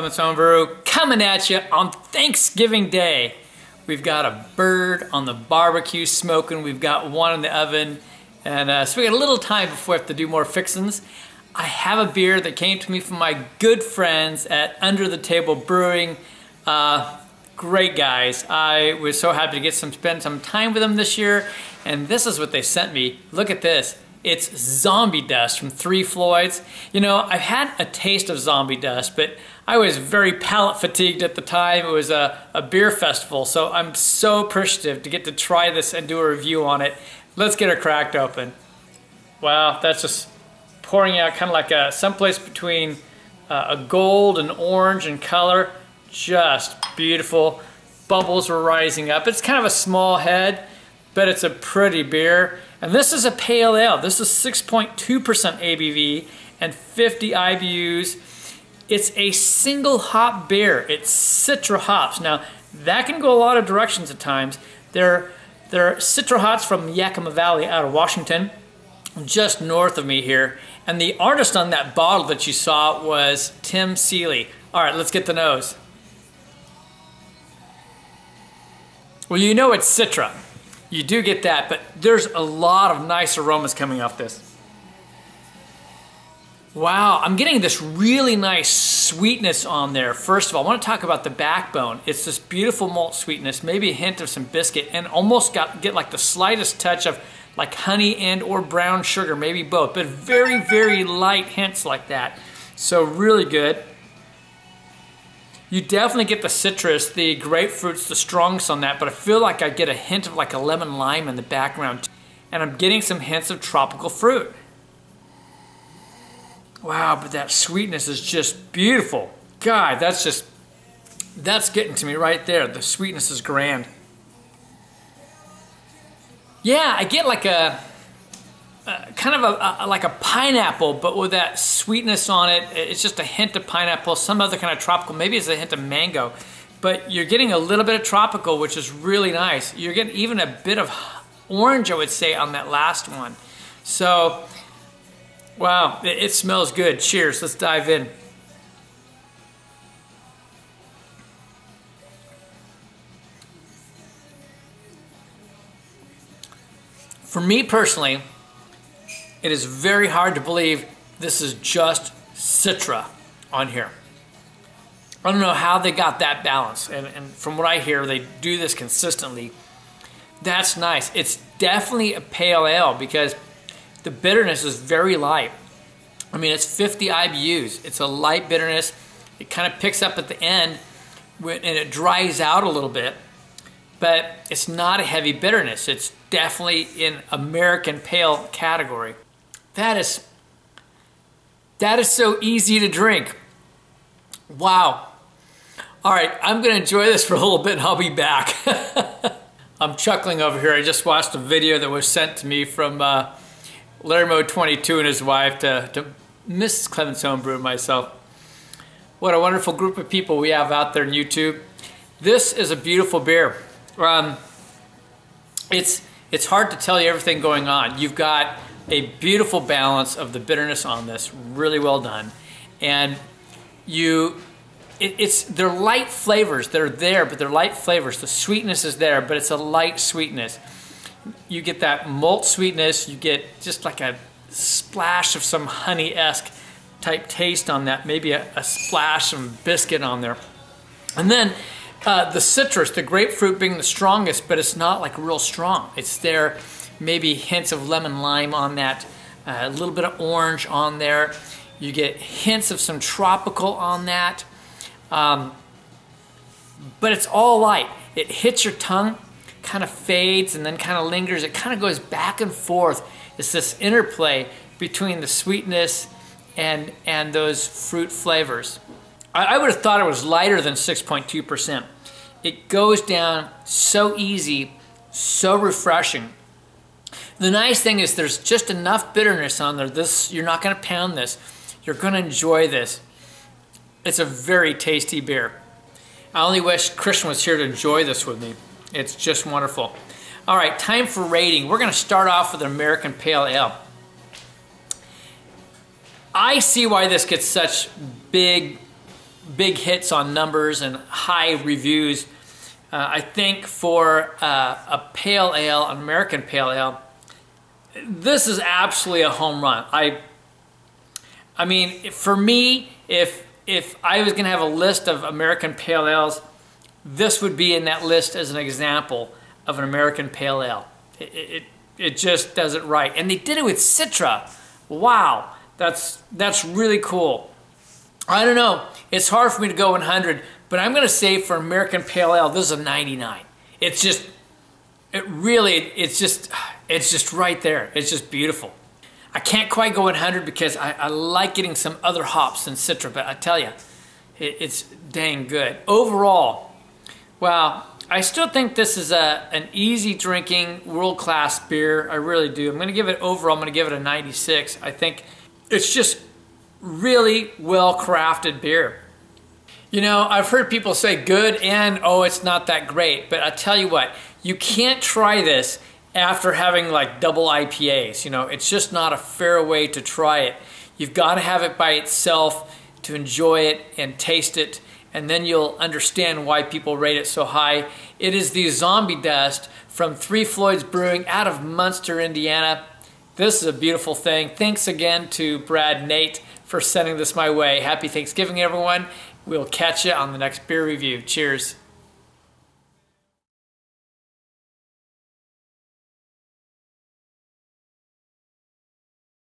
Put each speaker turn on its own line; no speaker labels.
Clement's Homebrew coming at you on Thanksgiving Day. We've got a bird on the barbecue smoking. We've got one in the oven. And so we got a little time before we have to do more fixings. I have a beer that came to me from my good friends at Under the Table Brewing. Great guys. I was so happy to spend some time with them this year. And this is what they sent me. Look at this. It's Zombie Dust from Floyds. You know, I've had a taste of Zombie Dust, but I was very palate fatigued at the time. It was a beer festival, so I'm so appreciative to get to try this and do a review on it. Let's get her cracked open. Wow, that's just pouring out kind of like someplace between a gold and orange in color. Just beautiful. Bubbles were rising up. It's kind of a small head, but it's a pretty beer. And this is a pale ale. This is 6.2% ABV and 50 IBUs. It's a single hop beer. It's Citra hops. Now, that can go a lot of directions at times. They're Citra hops from Yakima Valley out of Washington, just north of me here. And the artist on that bottle that you saw was Tim Seeley. All right, let's get the nose. Well, you know it's Citra. You do get that, but there's a lot of nice aromas coming off this. Wow, I'm getting this really nice sweetness on there. First of all, I want to talk about the backbone. It's this beautiful malt sweetness, maybe a hint of some biscuit, and almost get like the slightest touch of like honey and or brown sugar, maybe both, but very, very light hints like that. So really good. You definitely get the citrus, the grapefruit's the strongest on that, but I feel like I get a hint of like a lemon lime in the background. And I'm getting some hints of tropical fruit. Wow, but that sweetness is just beautiful. God, that's getting to me right there. The sweetness is grand. Yeah, I get like a kind of like a pineapple, but with that sweetness on it. It's just a hint of pineapple, some other kind of tropical, maybe it's a hint of mango, but you're getting a little bit of tropical, which is really nice. You're getting even a bit of orange, I would say, on that last one. So, wow, it smells good. Cheers, let's dive in. For me personally, it is very hard to believe this is just Citra on here. I don't know how they got that balance, and from what I hear, they do this consistently. That's nice. It's definitely a pale ale because the bitterness is very light. I mean, it's 50 IBUs. It's a light bitterness. It kind of picks up at the end, and it dries out a little bit, but it's not a heavy bitterness. It's definitely in American pale category. That is so easy to drink. Wow. All right, I'm gonna enjoy this for a little bit and I'll be back. I'm chuckling over here. I just watched a video that was sent to me from Larry Mode 22 and his wife to Mrs. Clement's Homebrew and myself. What a wonderful group of people we have out there on YouTube. This is a beautiful beer. It's hard to tell you everything going on. You've got a beautiful balance of the bitterness on this, really well done. And they're light flavors. They're there, but they're light flavors. The sweetness is there, but it's a light sweetness. You get that malt sweetness. You get just like a splash of some honey-esque type taste on that. Maybe a splash of biscuit on there. And then the citrus, the grapefruit being the strongest, but it's not like real strong. It's there. Maybe hints of lemon lime on that, a little bit of orange on there. You get hints of some tropical on that, but it's all light. It hits your tongue, kind of fades, and then kind of lingers. It kind of goes back and forth. It's this interplay between the sweetness and those fruit flavors. I would have thought it was lighter than 6.2%. It goes down so easy, so refreshing. The nice thing is there's just enough bitterness on there. You're not going to pound this. You're going to enjoy this. It's a very tasty beer. I only wish Christian was here to enjoy this with me. It's just wonderful. All right, time for rating. We're going to start off with an American Pale Ale. I see why this gets such big big hits on numbers and high reviews. I think for a pale ale, an American pale ale, this is absolutely a home run. I mean, for me, if I was going to have a list of American pale ales, this would be in that list as an example of an American pale ale. It just does it right. And they did it with Citra. Wow, that's really cool. I don't know. It's hard for me to go 100, but I'm going to say for American pale ale, this is a 99. It's just right there. It's just beautiful. I can't quite go 100 because I like getting some other hops than Citra, but I tell you, it's dang good. Overall, wow, I still think this is an easy drinking, world-class beer. I really do. I'm going to give it overall, I'm going to give it a 96. I think it's just really well-crafted beer. You know, I've heard people say good and, oh, it's not that great. But I tell you what, you can't try this after having like double IPAs. You know, it's just not a fair way to try it. You've got to have it by itself to enjoy it and taste it, and then you'll understand why people rate it so high. It is the Zombie Dust from Floyds Brewing out of Munster, Indiana. This is a beautiful thing. Thanks again to Brad and Nate for sending this my way. Happy Thanksgiving, everyone. We'll catch you on the next beer review. Cheers.